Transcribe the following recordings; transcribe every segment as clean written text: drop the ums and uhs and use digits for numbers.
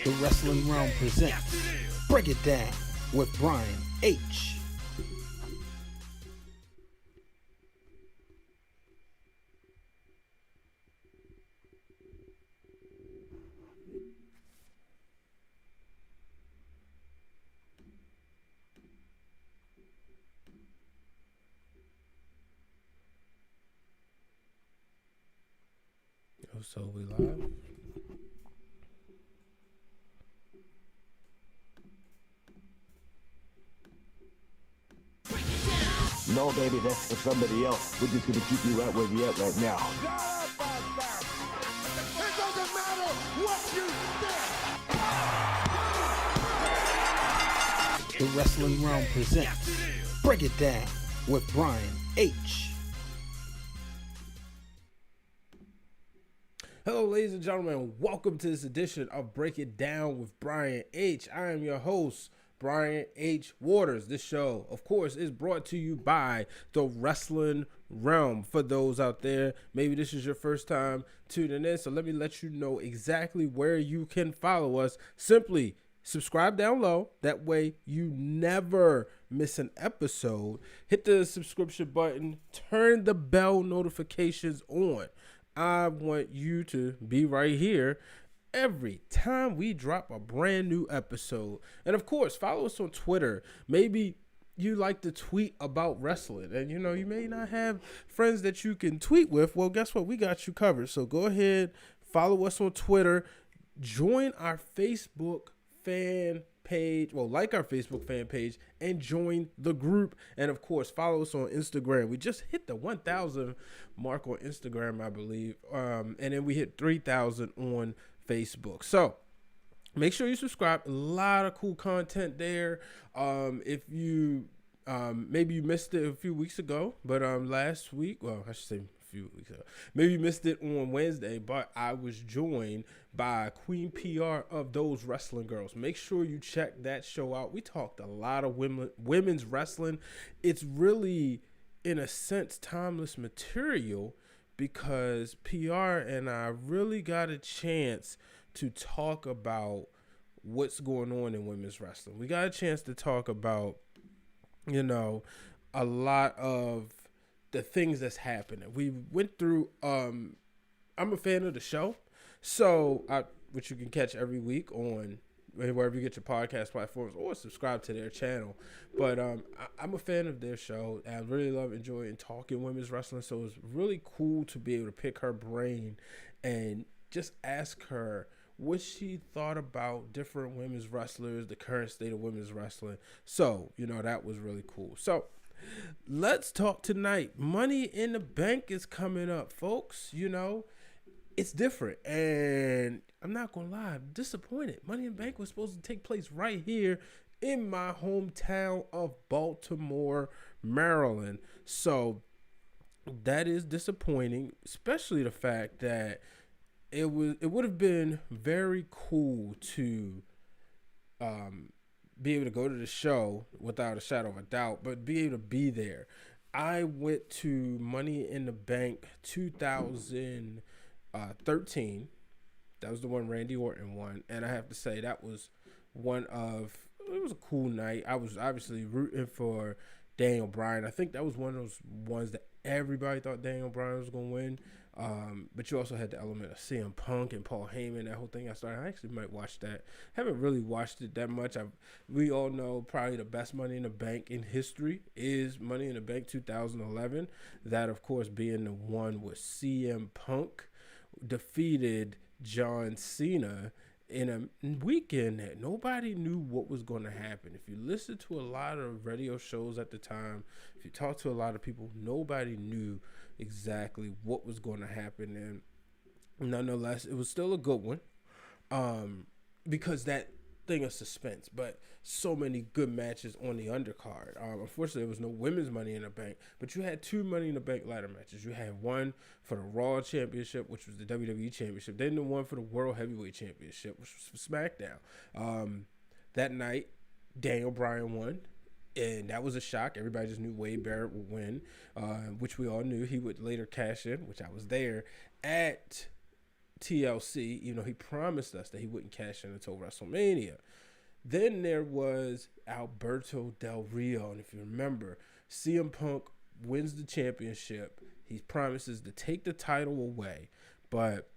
The Wrestling Wrealm presents Break It Down with Brian H. So we live. No, baby, that's for somebody else. We're just gonna keep you right where you at right now. It doesn't matter what you think. The Wrestling Wrealm presents Break It Down with Brian H. Hello, ladies and gentlemen. Welcome to this edition of Break It Down with Brian H. I am your host, Brian H. Waters. This show, of course, is brought to you by the Wrestling Wrealm. For those out there, maybe this is your first time tuning in, so let me let you know exactly where you can follow us. Simply subscribe down low. That way you never miss an episode. Hit the subscription button. Turn the bell notifications on. I want you to be right here every time we drop a brand new episode. And of course, follow us on Twitter. Maybe you like to tweet about wrestling and you may not have friends that you can tweet with. Well, guess what? We got you covered. So go ahead, follow us on Twitter, join our Facebook fan page, like our Facebook fan page, and join the group. And of course, follow us on Instagram. We just hit the 1,000 mark on Instagram, I believe, and then we hit 3,000 on Facebook. So make sure you subscribe. A lot of cool content there. If you maybe you missed it a few weeks ago, but last week, I should say a few weeks ago, maybe you missed it on Wednesday, but I was joined by Queen PR of Those Wrestling Girls. Make sure you check that show out. We talked a lot of women's wrestling. It's really, in a sense, timeless material because PR and I really got a chance to talk about what's going on in women's wrestling. We got a chance to talk about, a lot of the things that's happening. We went through, I'm a fan of the show, which you can catch every week on wherever you get your podcast platforms or subscribe to their channel. But I'm a fan of their show. And I really love enjoying talking women's wrestling. So it's really cool to be able to pick her brain and just ask her what she thought about different women's wrestlers, the current state of women's wrestling. So, that was really cool. So let's talk tonight. Money in the Bank is coming up, folks. It's different, and I'm not gonna lie, I'm disappointed. Money in the Bank was supposed to take place right here in my hometown of Baltimore, Maryland. So that is disappointing, especially the fact that it would have been very cool to be able to go to the show without a shadow of a doubt, but be able to be there. I went to Money in the Bank 2013. That was the one Randy Orton won, and I have to say that was it was a cool night. I was obviously rooting for Daniel Bryan. I think that was one of those ones that everybody thought Daniel Bryan was going to win. But you also had the element of CM Punk and Paul Heyman, that whole thing. I actually might watch that. Haven't really watched it that much. We all know probably the best Money in the Bank in history is Money in the Bank 2011. That, of course, being the one with CM Punk defeated John Cena in a weekend that nobody knew what was going to happen. If you listen to a lot of radio shows at the time, if you talk to a lot of people, nobody knew exactly what was going to happen. And nonetheless, it was still a good one because that thing of suspense, but so many good matches on the undercard. Unfortunately, there was no women's Money in the Bank, but you had two Money in the Bank ladder matches. You had one for the Raw Championship, which was the WWE Championship, then the one for the World Heavyweight Championship, which was for SmackDown. That night, Daniel Bryan won, and that was a shock. Everybody just knew Wade Barrett would win, which we all knew he would later cash in, which I was there at TLC. You know, he promised us that he wouldn't cash in until WrestleMania. Then there was Alberto Del Rio, and if you remember, CM Punk wins the championship. He promises to take the title away, but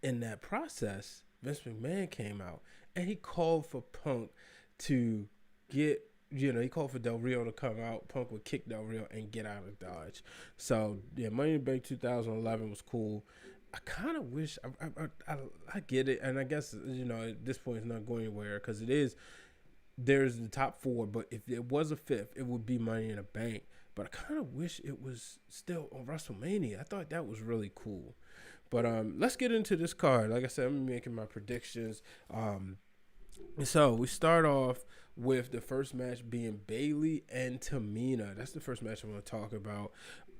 in that process, Vince McMahon came out and he called for Punk to get, he called for Del Rio to come out. Punk would kick Del Rio and get out of Dodge. So, yeah, Money in the Bank 2011 was cool. I kind of wish, I get it, and I guess, at this point it's not going anywhere because there's the top four, but if it was a fifth, it would be Money in the Bank. But I kind of wish it was still on WrestleMania. I thought that was really cool. But let's get into this card. Like I said, I'm making my predictions. So we start off with the first match being Bayley and Tamina. That's the first match I want to talk about.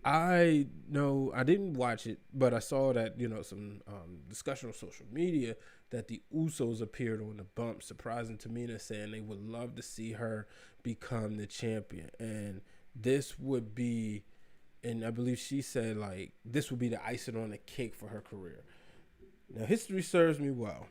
I know I didn't watch it, but I saw that, some discussion on social media that the Usos appeared on the bump, surprising Tamina, saying they would love to see her become the champion. And this would be, and I believe she said, like, this would be the icing on the cake for her career. Now, history serves me well.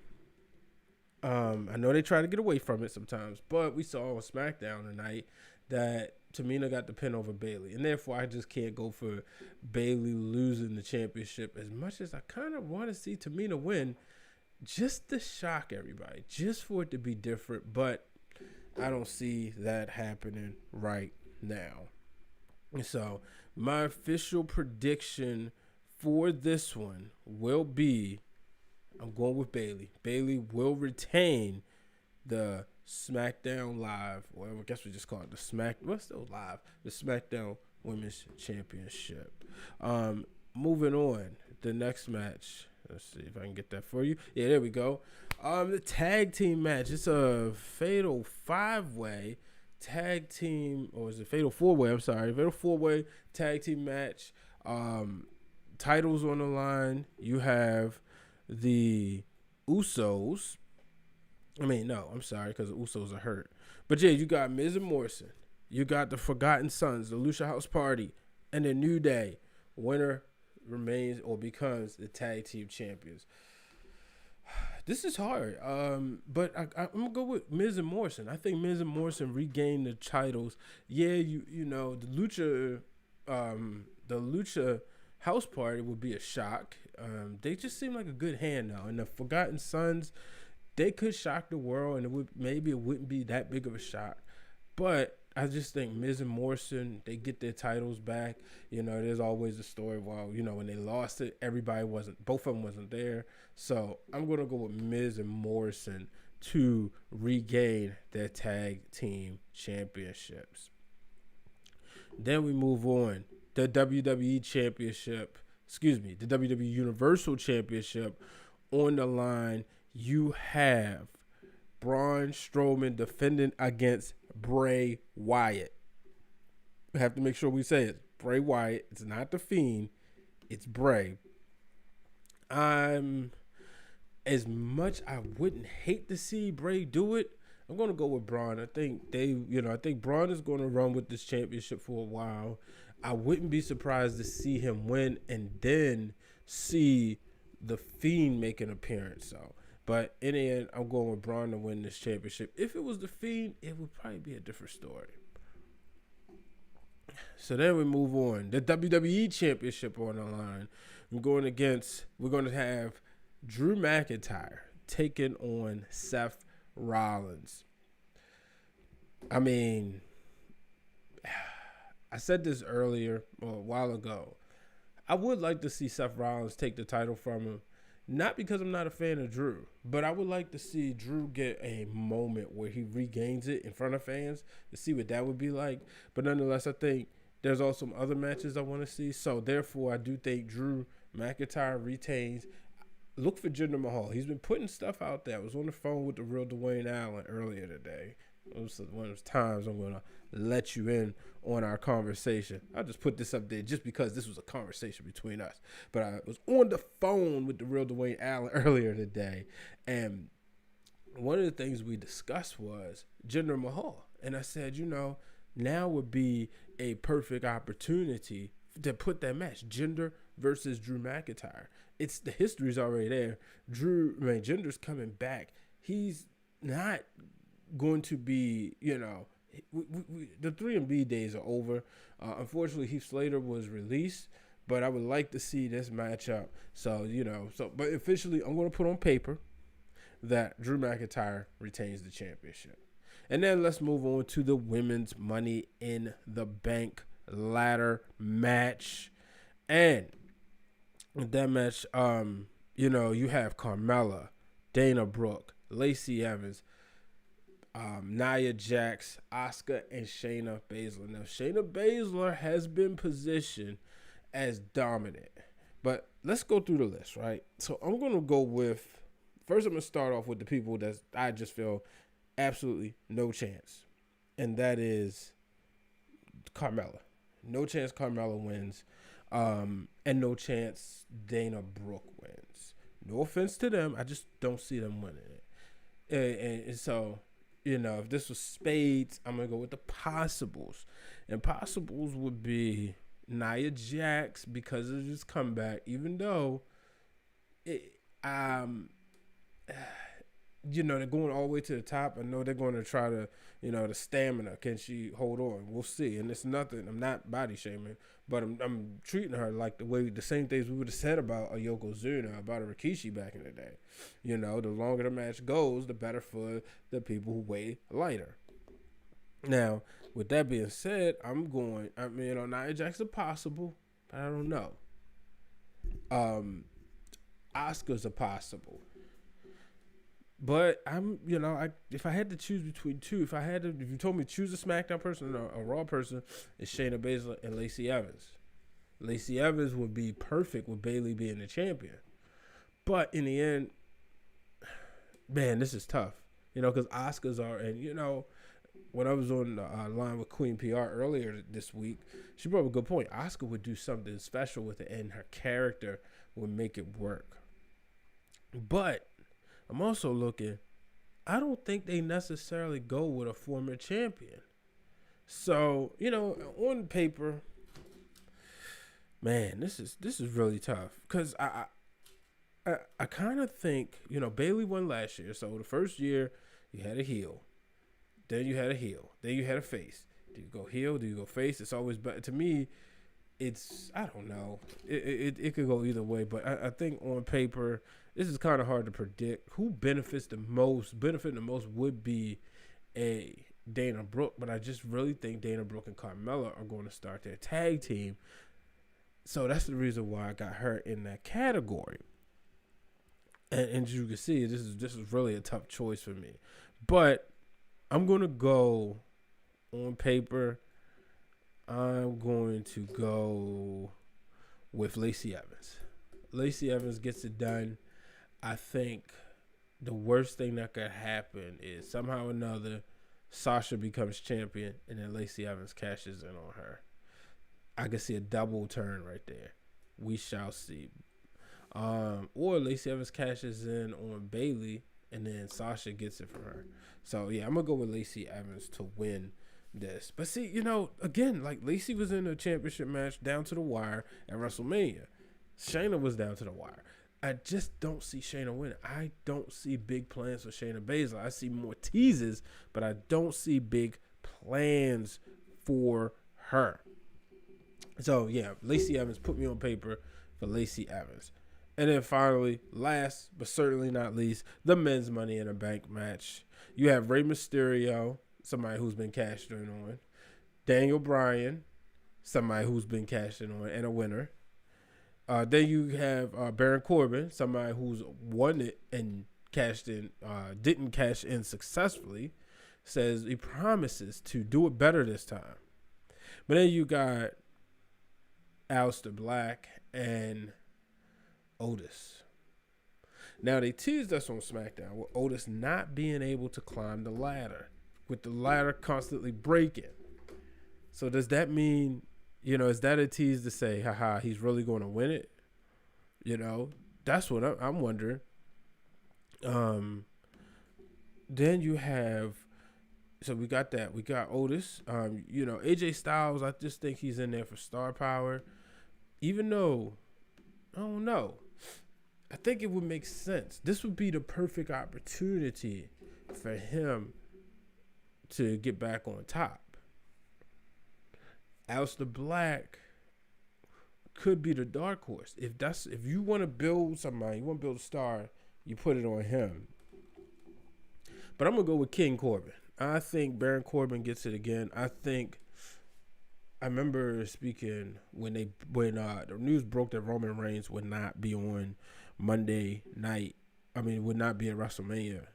I know they try to get away from it sometimes, but we saw on SmackDown tonight that Tamina got the pin over Bayley, and therefore I just can't go for Bayley losing the championship as much as I kind of want to see Tamina win, just to shock everybody, just for it to be different, but I don't see that happening right now. And so my official prediction for this one will be, I'm going with Bayley. Bayley will retain the SmackDown Live, or I guess we just call it the still live, the SmackDown Women's Championship. Moving on, the next match. Let's see if I can get that for you. Yeah, there we go. The tag team match. It's a fatal 5-way tag team, or is it fatal 4-way? I'm sorry, fatal 4-way tag team match. Titles on the line. You have the Usos. I'm sorry, because the Usos are hurt. But yeah, you got Miz and Morrison. You got the Forgotten Sons, the Lucha House Party, and the New Day. Winner remains or becomes the tag team champions. This is hard, but I'm gonna go with Miz and Morrison. I think Miz and Morrison regain the titles. Yeah, the Lucha House Party would be a shock. They just seem like a good hand now, and the Forgotten Sons, they could shock the world, and it wouldn't be that big of a shock. But I just think Miz and Morrison, they get their titles back. There's always a story of, when they lost it, both of them wasn't there. So I'm going to go with Miz and Morrison to regain their tag team championships. Then we move on. The WWE Universal Championship on the line. You have Braun Strowman defending against Bray Wyatt. We have to make sure we say it. Bray Wyatt. It's not The Fiend. It's Bray. As much I wouldn't hate to see Bray do it, I'm going to go with Braun. I think Braun is going to run with this championship for a while. I wouldn't be surprised to see him win and then see The Fiend make an appearance. So, but in the end, I'm going with Braun to win this championship. If it was The Fiend, it would probably be a different story. So then we move on. The WWE Championship on the line. We're going to have Drew McIntyre taking on Seth Rollins. I said this earlier, a while ago. I would like to see Seth Rollins take the title from him. Not because I'm not a fan of Drew, but I would like to see Drew get a moment where he regains it in front of fans to see what that would be like. But nonetheless, I think there's also some other matches I want to see. So therefore, I do think Drew McIntyre retains. Look for Jinder Mahal. He's been putting stuff out there. I was on the phone with the real Dwayne Allen earlier today. It was one of those times I'm going to let you in on our conversation. I'll just put this up there just because this was a conversation between us. But I was on the phone with the real Dwayne Allen earlier today, and one of the things we discussed was Jinder Mahal. And I said, now would be a perfect opportunity to put that match, Jinder versus Drew McIntyre. it's the history's already there. Jinder's coming back. He's not going to be, the 3-B days are over. Unfortunately, Heath Slater was released, but I would like to see this matchup. So, but officially, I'm going to put on paper that Drew McIntyre retains the championship. And then let's move on to the women's Money in the Bank ladder match. And with that match, you have Carmella, Dana Brooke, Lacey Evans, Nia Jax, Asuka, and Shayna Baszler. Now, Shayna Baszler has been positioned as dominant. But let's go through the list, right? So I'm going to go with, first I'm going to start off with the people that I just feel absolutely no chance. And that is Carmella. No chance Carmella wins. And no chance Dana Brooke wins. No offense to them. I just don't see them winning it. And so, if this was spades, I'm going to go with the possibles. And possibles would be Nia Jax because of his comeback, even though they're going all the way to the top. I know they're going to try to, the stamina. Can she hold on? We'll see. And it's nothing. I'm not body shaming, but I'm treating her like the same things we would have said about a Yokozuna, about a Rikishi back in the day. The longer the match goes, the better for the people who weigh lighter. Now, with that being said, Nia Jax is possible, but I don't know. Asuka's a possible. But if I had to choose between two, if you told me to choose a SmackDown person or a Raw person, it's Shayna Baszler and Lacey Evans. Lacey Evans would be perfect with Bayley being the champion. But in the end, man, this is tough. Because Asuka's are, and when I was on the line with Queen PR earlier this week, she brought up a good point. Asuka would do something special with it, and her character would make it work. But I'm also looking, I don't think they necessarily go with a former champion. So, on paper, man, this is really tough. Because I kind of think, Bayley won last year. So the first year, you had a heel. Then you had a heel. Then you had a face. Do you go heel? Do you go face? It's always better. To me, I don't know. It could go either way. But I think on paper, this is kind of hard to predict. Who benefits the most? Benefiting the most would be a Dana Brooke. But I just really think Dana Brooke and Carmella are going to start their tag team. So that's the reason why I got her in that category. And as you can see, this is really a tough choice for me. But I'm going to go on paper. I'm going to go with Lacey Evans. Lacey Evans gets it done. I think the worst thing that could happen is somehow or another Sasha becomes champion and then Lacey Evans cashes in on her. I can see a double turn right there. We shall see. Or Lacey Evans cashes in on Bayley and then Sasha gets it from her. So, yeah, I'm going to go with Lacey Evans to win this. But see, again, like Lacey was in a championship match down to the wire at WrestleMania. Shayna was down to the wire. I just don't see Shayna winning. I don't see big plans for Shayna Baszler. I see more teases, but I don't see big plans for her. So, yeah, Lacey Evans, put me on paper for Lacey Evans. And then finally, last but certainly not least, the men's Money in the Bank match. You have Rey Mysterio, somebody who's been cashed in on. Daniel Bryan, somebody who's been cashed in on and a winner. Then you have Baron Corbin, somebody who's won it and cashed in, didn't cash in successfully, says he promises to do it better this time. But then you got Aleister Black and Otis. Now, they teased us on SmackDown with Otis not being able to climb the ladder, with the ladder constantly breaking. So does that mean, is that a tease to say, haha, he's really going to win it? That's what I'm wondering. Then you have, so we got that. We got Otis. AJ Styles, I just think he's in there for star power. Even though, I don't know. I think it would make sense. This would be the perfect opportunity for him to get back on top. Aleister Black could be the dark horse. If you want to build somebody, you want to build a star, you put it on him. But I'm gonna go with King Corbin. I think Baron Corbin gets it again. I remember speaking when the news broke that Roman Reigns would not be on Monday night. Would not be at WrestleMania.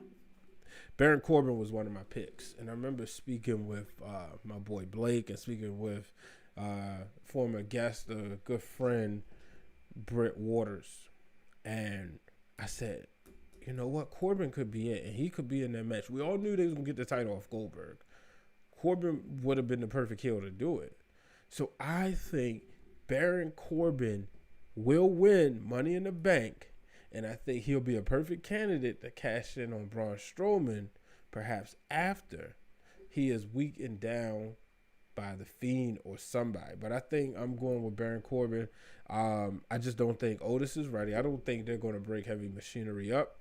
Baron Corbin was one of my picks, and I remember speaking with my boy Blake and speaking with former guest, a good friend, Britt Waters, and I said, you know what, Corbin could be it, and he could be in that match. We all knew they was gonna get the title off Goldberg. Corbin would have been the perfect heel to do it. So I think Baron Corbin will win Money in the Bank, and I think he'll be a perfect candidate to cash in on Braun Strowman, perhaps after he is weakened down by The Fiend or somebody. But I think I'm going with Baron Corbin. I just don't think Otis is ready. I don't think they're going to break Heavy Machinery up.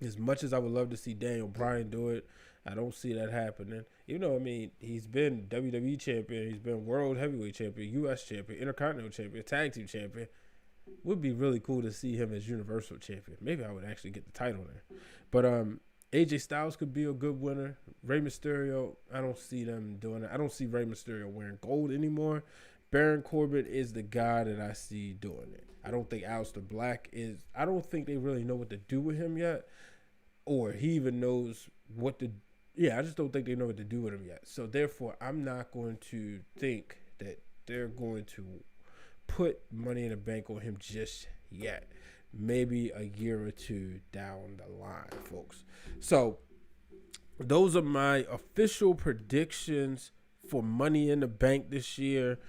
As much as I would love to see Daniel Bryan do it, I don't see that happening. Even though, he's been WWE champion, he's been World Heavyweight champion, U.S. champion, Intercontinental champion, Tag Team champion. Would be really cool to see him as Universal champion. Maybe I would actually get the title there. But AJ Styles could be a good winner. Rey Mysterio, I don't see them doing it. I don't see Rey Mysterio wearing gold anymore. Baron Corbin is the guy that I see doing it. I don't think Aleister Black is. I don't think they really know what to do with him yet, or he even knows what to. Yeah, I just don't think they know what to do with him yet. So therefore, I'm not going to think that they're going to put Money in the Bank on him just yet. Maybe a year or two down the line, folks. So those are my official predictions for Money in the Bank this year.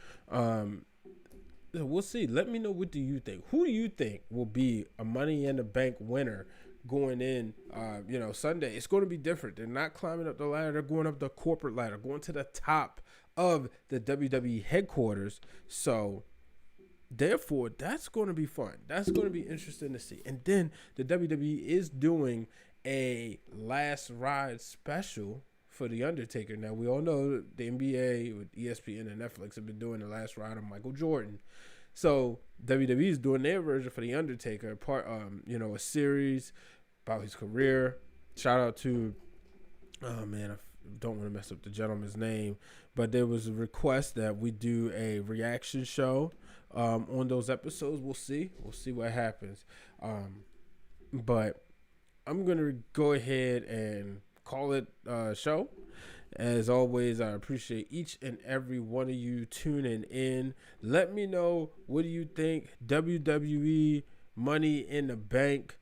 We'll see. Let me know, what do you think? Who do you think will be a Money in the Bank winner going in, Sunday? It's going to be different. They're not climbing up the ladder. They're going up the corporate ladder, going to the top of the WWE headquarters. So therefore, that's going to be fun. That's going to be interesting to see. And then the WWE is doing a last ride special for The Undertaker. Now, we all know the NBA with ESPN and Netflix have been doing the last ride on Michael Jordan. So WWE is doing their version for The Undertaker, a series about his career. Shout out to, I don't want to mess up the gentleman's name, but there was a request that we do a reaction show on those episodes. We'll see what happens. But I'm going to go ahead and call it a show. As always, I appreciate each and every one of you tuning in. Let me know, what do you think? WWE Money in the Bank.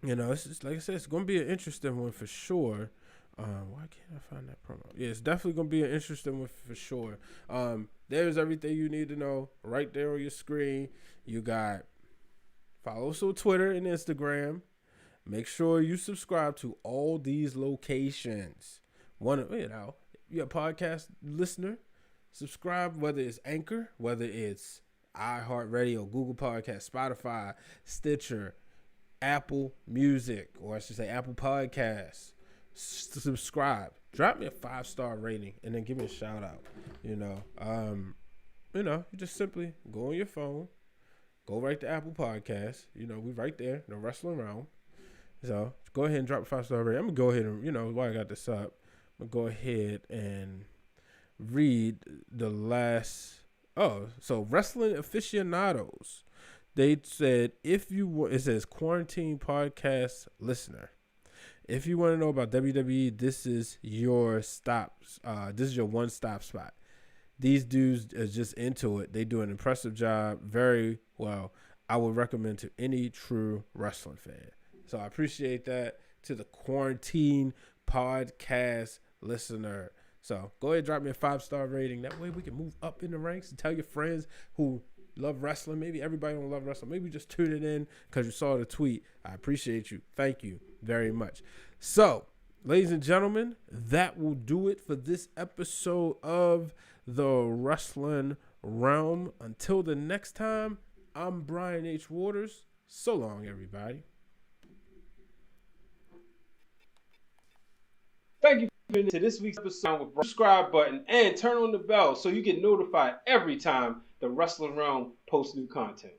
It's just, like I said, it's going to be an interesting one for sure. Why can't I find that promo? Yeah, it's definitely going to be an interesting one for sure. There's everything you need to know right there on your screen. You got follow us on Twitter and Instagram. Make sure you subscribe to all these locations. You're a podcast listener, subscribe, whether it's Anchor, whether it's iHeartRadio, Google Podcast, Spotify, Stitcher, Apple Music, or I should say Apple Podcasts. Subscribe. Drop me a 5-star rating and then give me a shout out. You just simply go on your phone, go right to Apple Podcasts. We right there, the Wrestling Wrealm. So go ahead and drop a 5-star rating. I'm gonna go ahead and while I got this up, I'm gonna go ahead and read the last. So Wrestling Aficionados, they said it says quarantine podcast listener. If you want to know about WWE, this is your stop. This is your one-stop spot. These dudes are just into it. They do an impressive job. Very well. I would recommend to any true wrestling fan. So I appreciate that, to the quarantine podcast listener. So go ahead and drop me a 5-star rating. That way we can move up in the ranks and tell your friends who love wrestling. Maybe everybody don't love wrestling. Maybe just tune it in because you saw the tweet. I appreciate you. Thank you very much. So, ladies and gentlemen, that will do it for this episode of the Wrestling Wrealm. Until the next time, I'm Brian H. Waters. So long, everybody. Thank you for tuning in to this week's episode with the subscribe button and turn on the bell so you get notified every time the Wrestling Realm posts new content.